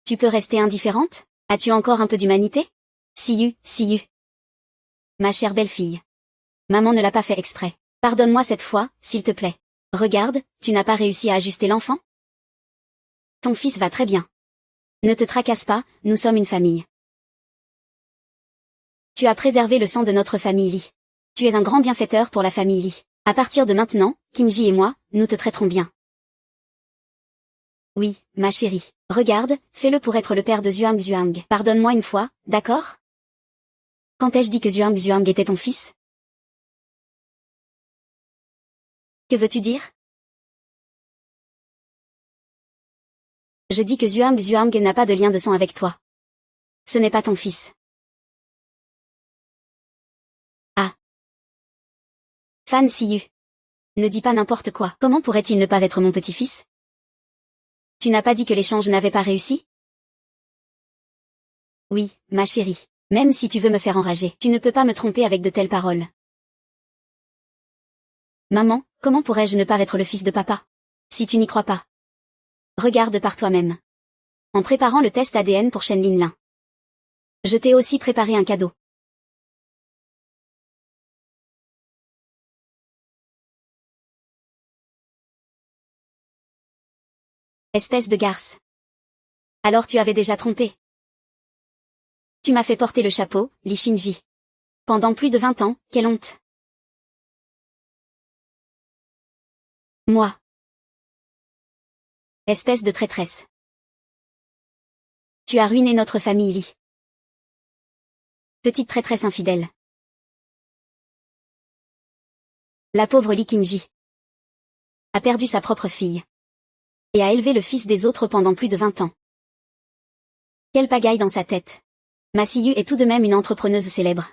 Tu peux rester indifférente? As-tu encore un peu d'humanité? Siyu. Ma chère belle-fille. Maman ne l'a pas fait exprès. Pardonne-moi cette fois, s'il te plaît. Regarde, tu n'as pas réussi à ajuster l'enfant? Ton fils va très bien. Ne te tracasse pas, nous sommes une famille. Tu as préservé le sang de notre famille Li. Tu es un grand bienfaiteur pour la famille Li. À partir de maintenant, Kimji et moi, nous te traiterons bien. Oui, ma chérie. Regarde, fais-le pour être le père de Zhuang. Pardonne-moi une fois, d'accord? Quand ai-je dit que Zhuang était ton fils? Que veux-tu dire? Je dis que Zhuang n'a pas de lien de sang avec toi. Ce n'est pas ton fils. Ah. Fan Siyu. Ne dis pas n'importe quoi. Comment pourrait-il ne pas être mon petit-fils? Tu n'as pas dit que l'échange n'avait pas réussi? Oui, ma chérie. Même si tu veux me faire enrager, tu ne peux pas me tromper avec de telles paroles. Maman, comment pourrais-je ne pas être le fils de papa? Si tu n'y crois pas. Regarde par toi-même. En préparant le test ADN pour Shenlin Lin. Je t'ai aussi préparé un cadeau. Espèce de garce. Alors tu avais déjà trompé. Tu m'as fait porter le chapeau, Li Shinji. Pendant plus de 20 ans, quelle honte. Moi. Espèce de traîtresse. Tu as ruiné notre famille, Li. Petite traîtresse infidèle. La pauvre Li Qingji a perdu sa propre fille. Et a élevé le fils des autres pendant plus de 20 ans. Quelle pagaille dans sa tête. Ma Siyu est tout de même une entrepreneuse célèbre.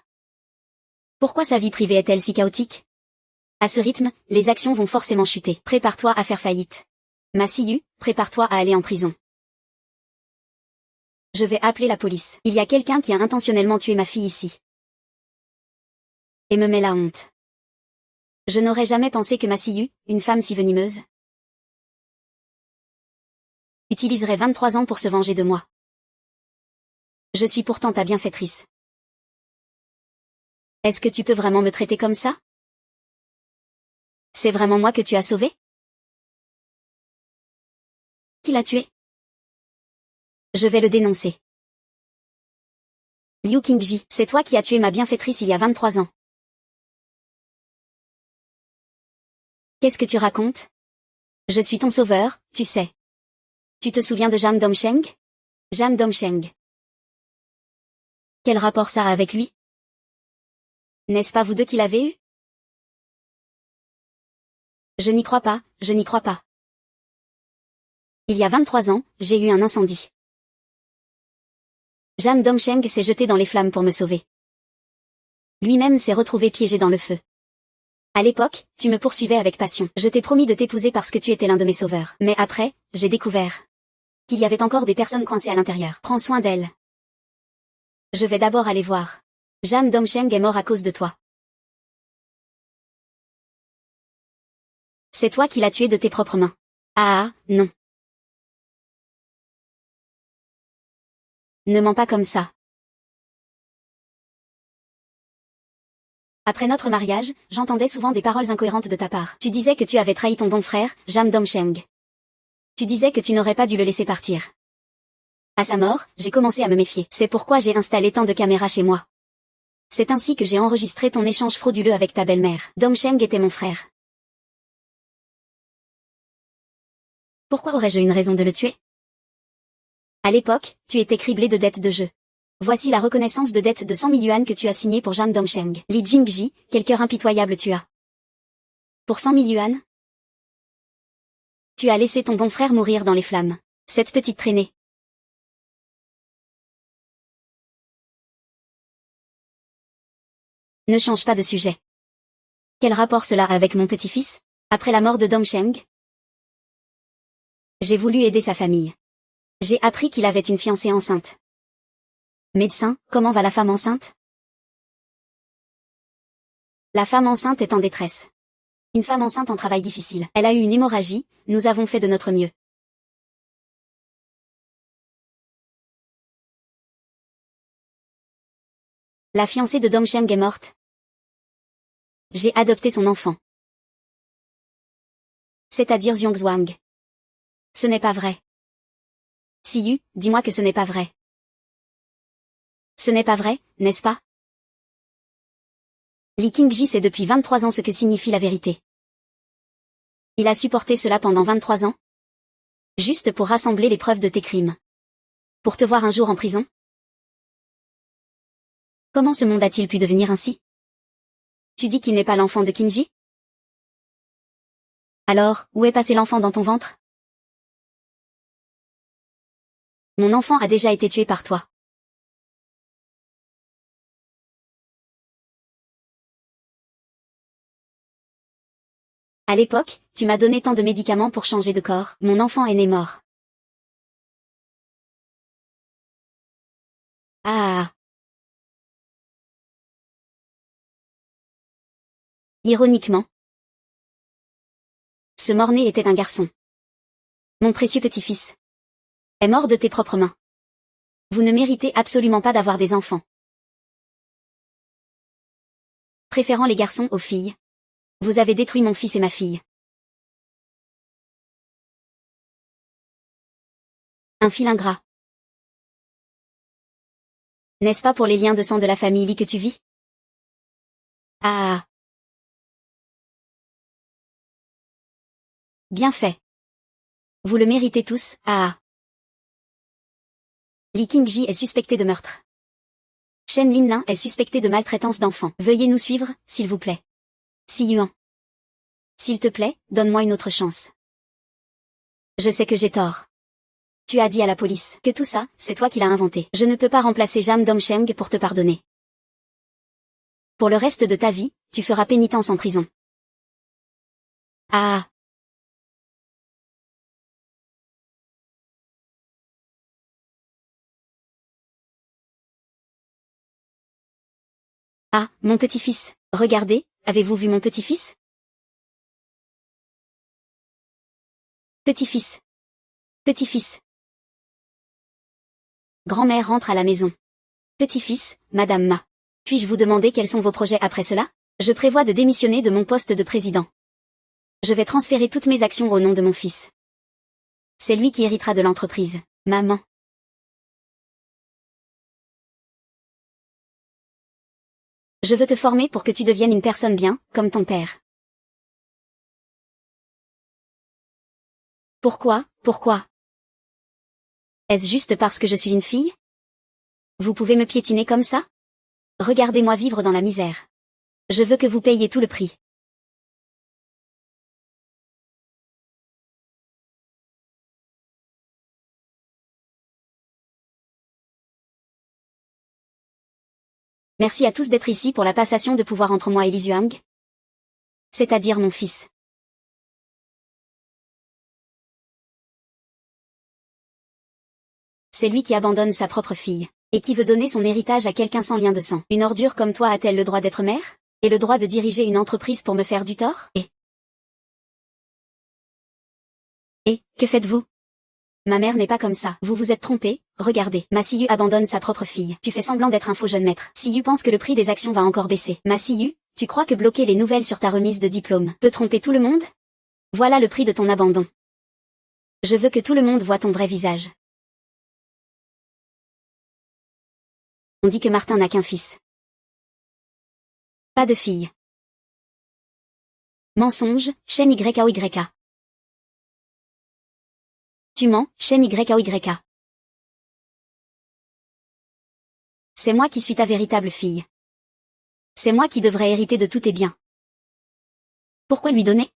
Pourquoi sa vie privée est-elle si chaotique? À ce rythme, les actions vont forcément chuter. Prépare-toi à faire faillite. Ma Siyu, prépare-toi à aller en prison. Je vais appeler la police. Il y a quelqu'un qui a intentionnellement tué ma fille ici. Et me met la honte. Je n'aurais jamais pensé que ma Siyu, une femme si venimeuse, utiliserait 23 ans pour se venger de moi. Je suis pourtant ta bienfaitrice. Est-ce que tu peux vraiment me traiter comme ça? C'est vraiment moi que tu as sauvé? Qui l'a tué? Je vais le dénoncer. Liu Qingji, c'est toi qui as tué ma bienfaitrice il y a 23 ans. Qu'est-ce que tu racontes? Je suis ton sauveur, tu sais. Tu te souviens de Jam Dongsheng? Jam Dongsheng. Quel rapport ça a avec lui? N'est-ce pas vous deux qui l'avez eu? Je n'y crois pas, je n'y crois pas. Il y a 23 ans, j'ai eu un incendie. Jam Dongsheng s'est jeté dans les flammes pour me sauver. Lui-même s'est retrouvé piégé dans le feu. À l'époque, tu me poursuivais avec passion. Je t'ai promis de t'épouser parce que tu étais l'un de mes sauveurs. Mais après, j'ai découvert qu'il y avait encore des personnes coincées à l'intérieur. Prends soin d'elles. Je vais d'abord aller voir. Jam Dongsheng est mort à cause de toi. C'est toi qui l'as tué de tes propres mains. Ah, non. Ne mens pas comme ça. Après notre mariage, j'entendais souvent des paroles incohérentes de ta part. Tu disais que tu avais trahi ton bon frère, Jam Dongsheng. Tu disais que tu n'aurais pas dû le laisser partir. À sa mort, j'ai commencé à me méfier. C'est pourquoi j'ai installé tant de caméras chez moi. C'est ainsi que j'ai enregistré ton échange frauduleux avec ta belle-mère. Dongsheng était mon frère. Pourquoi aurais-je une raison de le tuer? À l'époque, tu étais criblé de dettes de jeu. Voici la reconnaissance de dette de 100 000 yuan que tu as signée pour Jam Dongsheng. Li Jingji, quel cœur impitoyable tu as. Pour 100 000 yuan? Tu as laissé ton bon frère mourir dans les flammes. Cette petite traînée. Ne change pas de sujet. Quel rapport cela a avec mon petit-fils? Après la mort de Dongsheng? J'ai voulu aider sa famille. J'ai appris qu'il avait une fiancée enceinte. Médecin, comment va la femme enceinte? La femme enceinte est en détresse. Une femme enceinte en travail difficile. Elle a eu une hémorragie, nous avons fait de notre mieux. La fiancée de Dongsheng est morte. J'ai adopté son enfant. C'est-à-dire Xiongzhuang. Ce n'est pas vrai. Siyu, dis-moi que ce n'est pas vrai. Ce n'est pas vrai, n'est-ce pas? Li Qingji sait depuis 23 ans ce que signifie la vérité. Il a supporté cela pendant 23 ans? Juste pour rassembler les preuves de tes crimes. Pour te voir un jour en prison? Comment ce monde a-t-il pu devenir ainsi? Tu dis qu'il n'est pas l'enfant de Qingji? Alors, où est passé l'enfant dans ton ventre? Mon enfant a déjà été tué par toi. À l'époque, tu m'as donné tant de médicaments pour changer de corps. Mon enfant est né mort. Ah. Ironiquement, ce mort-né était un garçon. Mon précieux petit-fils est mort de tes propres mains. Vous ne méritez absolument pas d'avoir des enfants. Préférant les garçons aux filles. Vous avez détruit mon fils et ma fille. Un fil ingrat. N'est-ce pas pour les liens de sang de la famille Lee que tu vis? Ah. Bien fait. Vous le méritez tous, ah. Lee King-ji est suspecté de meurtre. Shen Lin-Lin est suspecté de maltraitance d'enfants. Veuillez nous suivre, s'il vous plaît. Si Yuan. S'il te plaît, donne-moi une autre chance. Je sais que j'ai tort. Tu as dit à la police que tout ça, c'est toi qui l'as inventé. Je ne peux pas remplacer Jam Dongsheng pour te pardonner. Pour le reste de ta vie, tu feras pénitence en prison. Ah. Ah, mon petit-fils. Regardez, avez-vous vu mon petit-fils? Petit-fils. Petit-fils. Grand-mère rentre à la maison. Petit-fils, Madame Ma. Puis-je vous demander quels sont vos projets après cela? Je prévois de démissionner de mon poste de président. Je vais transférer toutes mes actions au nom de mon fils. C'est lui qui héritera de l'entreprise. Maman. Je veux te former pour que tu deviennes une personne bien, comme ton père. Pourquoi? Est-ce juste parce que je suis une fille? Vous pouvez me piétiner comme ça? Regardez-moi vivre dans la misère. Je veux que vous payiez tout le prix. Merci à tous d'être ici pour la passation de pouvoir entre moi et Li Zhuang. C'est-à-dire mon fils. C'est lui qui abandonne sa propre fille, et qui veut donner son héritage à quelqu'un sans lien de sang. Une ordure comme toi a-t-elle le droit d'être mère? Et le droit de diriger une entreprise pour me faire du tort? Et, que faites-vous? Ma mère n'est pas comme ça. Vous vous êtes trompé, regardez. Ma Siyu abandonne sa propre fille. Tu fais semblant d'être un faux jeune maître. Siyu pense que le prix des actions va encore baisser. Ma Siyu, tu crois que bloquer les nouvelles sur ta remise de diplôme peut tromper tout le monde? Voilà le prix de ton abandon. Je veux que tout le monde voie ton vrai visage. On dit que Martin n'a qu'un fils. Pas de fille. Mensonge, Shen YKOYK. Tu mens, Shen YKOYK. C'est moi qui suis ta véritable fille. C'est moi qui devrais hériter de tous tes biens. Pourquoi lui donner?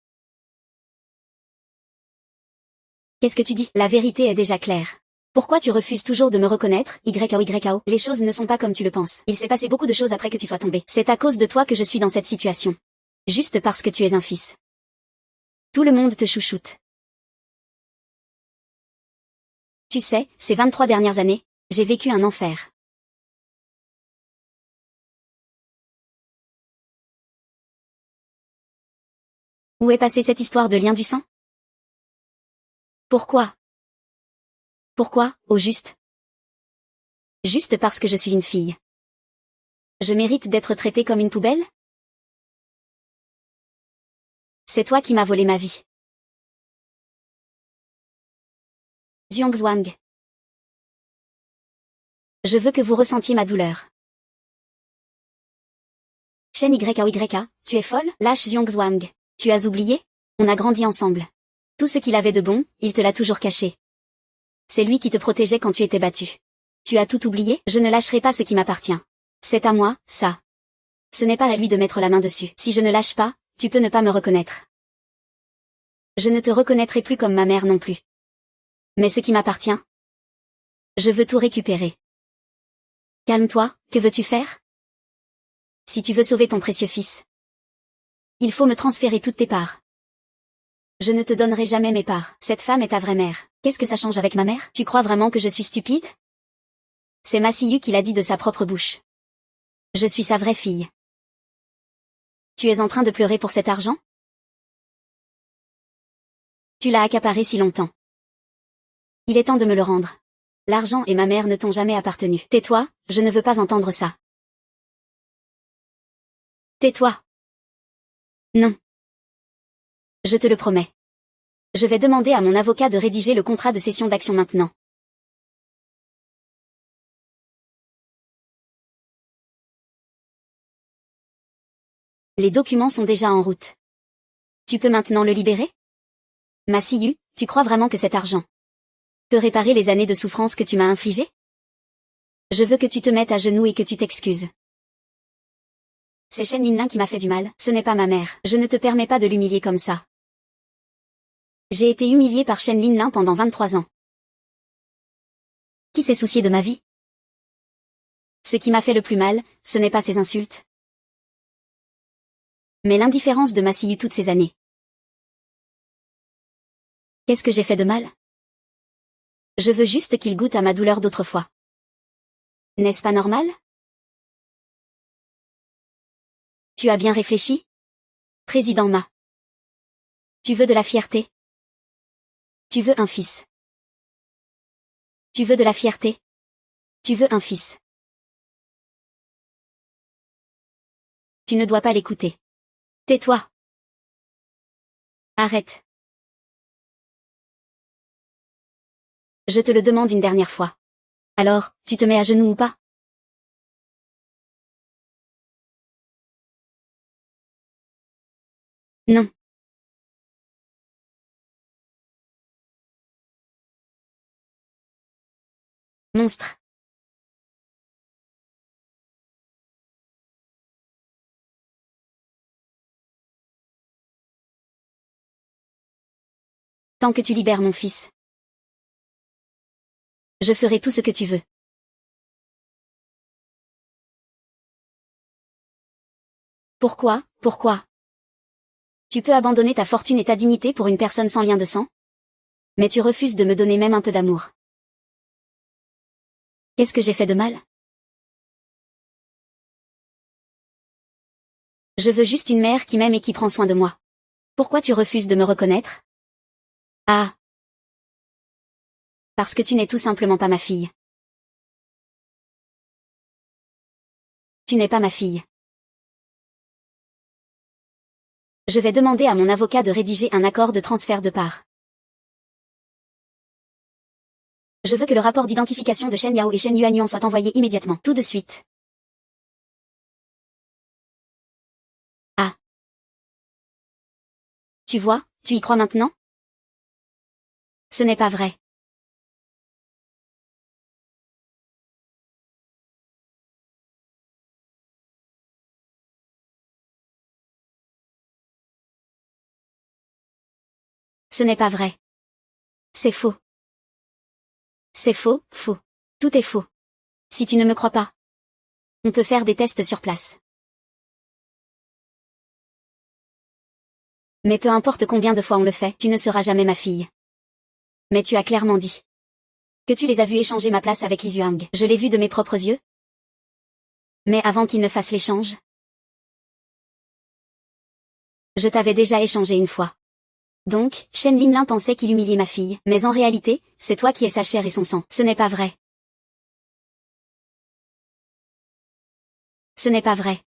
Qu'est-ce que tu dis? La vérité est déjà claire. Pourquoi tu refuses toujours de me reconnaître, YKO? Les choses ne sont pas comme tu le penses. Il s'est passé beaucoup de choses après que tu sois tombé. C'est à cause de toi que je suis dans cette situation. Juste parce que tu es un fils. Tout le monde te chouchoute. Tu sais, ces 23 dernières années, j'ai vécu un enfer. Où est passée cette histoire de lien du sang? Pourquoi? Pourquoi, au juste? Juste parce que je suis une fille. Je mérite d'être traitée comme une poubelle? C'est toi qui m'as volé ma vie. Zhuangzhuang. Je veux que vous ressentiez ma douleur. Shen YKOYK, tu es folle? Lâche Zhuangzhuang. Tu as oublié? On a grandi ensemble. Tout ce qu'il avait de bon, il te l'a toujours caché. C'est lui qui te protégeait quand tu étais battu. Tu as tout oublié? Je ne lâcherai pas ce qui m'appartient. C'est à moi, ça. Ce n'est pas à lui de mettre la main dessus. Si je ne lâche pas, tu peux ne pas me reconnaître. Je ne te reconnaîtrai plus comme ma mère non plus. Mais ce qui m'appartient, je veux tout récupérer. Calme-toi, que veux-tu faire? Si tu veux sauver ton précieux fils, il faut me transférer toutes tes parts. Je ne te donnerai jamais mes parts. Cette femme est ta vraie mère. Qu'est-ce que ça change avec ma mère? Tu crois vraiment que je suis stupide? C'est Massiyu qui l'a dit de sa propre bouche. Je suis sa vraie fille. Tu es en train de pleurer pour cet argent? Tu l'as accaparé si longtemps. Il est temps de me le rendre. L'argent et ma mère ne t'ont jamais appartenu. Tais-toi, je ne veux pas entendre ça. Tais-toi. Non. Je te le promets. Je vais demander à mon avocat de rédiger le contrat de cession d'actions maintenant. Les documents sont déjà en route. Tu peux maintenant le libérer? Massiyu, tu crois vraiment que cet argent peut réparer les années de souffrance que tu m'as infligées? Je veux que tu te mettes à genoux et que tu t'excuses. C'est Shen Linlin qui m'a fait du mal, ce n'est pas ma mère. Je ne te permets pas de l'humilier comme ça. J'ai été humiliée par Shen Linlin pendant 23 ans. Qui s'est soucié de ma vie? Ce qui m'a fait le plus mal, ce n'est pas ces insultes, mais l'indifférence de Massiyu toutes ces années. Qu'est-ce que j'ai fait de mal? Je veux juste qu'il goûte à ma douleur d'autrefois. N'est-ce pas normal? Tu as bien réfléchi? Président Ma. Tu veux de la fierté? Tu veux un fils. Tu veux de la fierté? Tu veux un fils. Tu ne dois pas l'écouter. Tais-toi. Arrête. Je te le demande une dernière fois. Alors, tu te mets à genoux ou pas? Non. Monstre. Tant que tu libères mon fils, je ferai tout ce que tu veux. Pourquoi? Tu peux abandonner ta fortune et ta dignité pour une personne sans lien de sang? Mais tu refuses de me donner même un peu d'amour. Qu'est-ce que j'ai fait de mal? Je veux juste une mère qui m'aime et qui prend soin de moi. Pourquoi tu refuses de me reconnaître? Ah. Parce que tu n'es tout simplement pas ma fille. Tu n'es pas ma fille. Je vais demander à mon avocat de rédiger un accord de transfert de parts. Je veux que le rapport d'identification de Shen Yao et Shen Yuanyuan soit envoyé immédiatement, tout de suite. Ah. Tu vois, tu y crois maintenant? Ce n'est pas vrai. Ce n'est pas vrai. C'est faux. C'est faux, faux. Tout est faux. Si tu ne me crois pas, on peut faire des tests sur place. Mais peu importe combien de fois on le fait, tu ne seras jamais ma fille. Mais tu as clairement dit que tu les as vus échanger ma place avec Li Yuang. Je l'ai vu de mes propres yeux. Mais avant qu'ils ne fassent l'échange, je t'avais déjà échangé une fois. Donc, Shen Linlin pensait qu'il humiliait ma fille, mais en réalité, c'est toi qui es sa chair et son sang. Ce n'est pas vrai. Ce n'est pas vrai.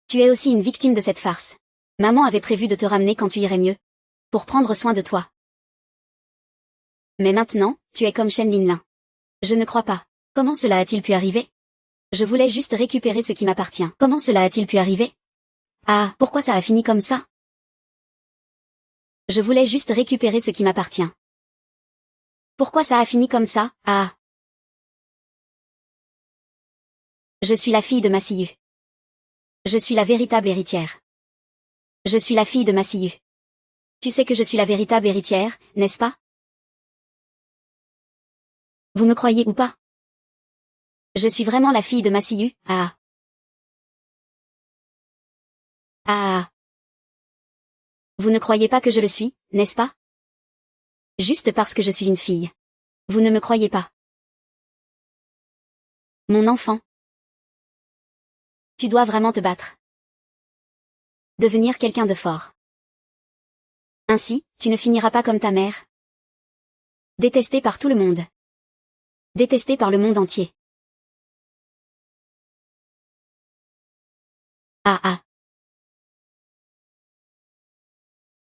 Tu es aussi une victime de cette farce. Maman avait prévu de te ramener quand tu irais mieux, pour prendre soin de toi. Mais maintenant, tu es comme Shen Linlin. Je ne crois pas. Comment cela a-t-il pu arriver? Je voulais juste récupérer ce qui m'appartient. Comment cela a-t-il pu arriver? Ah, pourquoi ça a fini comme ça? Je voulais juste récupérer ce qui m'appartient. Pourquoi ça a fini comme ça? Ah. Je suis la fille de Massiyu. Je suis la véritable héritière. Je suis la fille de Massiyu. Tu sais que je suis la véritable héritière, n'est-ce pas? Vous me croyez ou pas? Je suis vraiment la fille de Massiyu, ah. Ah. Vous ne croyez pas que je le suis, n'est-ce pas? Juste parce que je suis une fille. Vous ne me croyez pas. Mon enfant. Tu dois vraiment te battre. Devenir quelqu'un de fort. Ainsi, tu ne finiras pas comme ta mère. Détesté par tout le monde. Détesté par le monde entier. Ah ah.